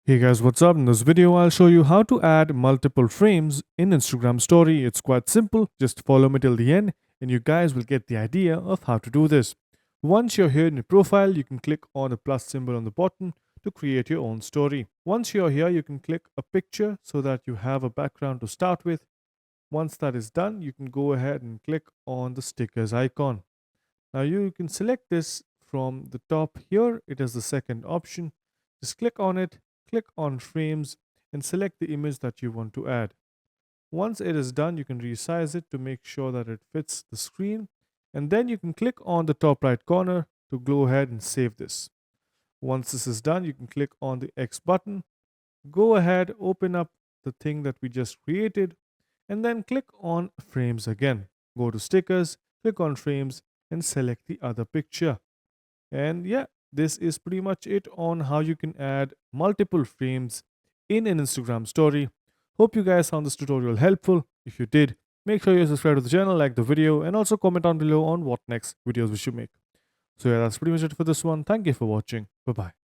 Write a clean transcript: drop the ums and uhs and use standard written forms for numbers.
Hey guys, what's up? In this video, I'll show you how to add multiple frames in Instagram story. It's quite simple. Just follow me till the end and you guys will get the idea of how to do this. Once you're here in your profile, you can click on the plus symbol on the bottom to create your own story. Once you're here, you can click a picture so that you have a background to start with. Once that is done, you can go ahead and click on the stickers icon. Now you can select this from the top here. It is the second option. Just click on it, click on frames and select the image that you want to add. Once it is done, you can resize it to make sure that it fits the screen. And then you can click on the top right corner to go ahead and save this. Once this is done, you can click on the X button. Go ahead, open up the thing that we just created and then click on frames again. Go to stickers, click on frames and select the other picture. And yeah, this is pretty much it on how you can add multiple frames in an Instagram story. Hope you guys found this tutorial helpful. If you did, make sure you subscribe to the channel, like the video, and also comment down below on what next videos we should make. So yeah, that's pretty much it for this one. Thank you for watching. Bye bye.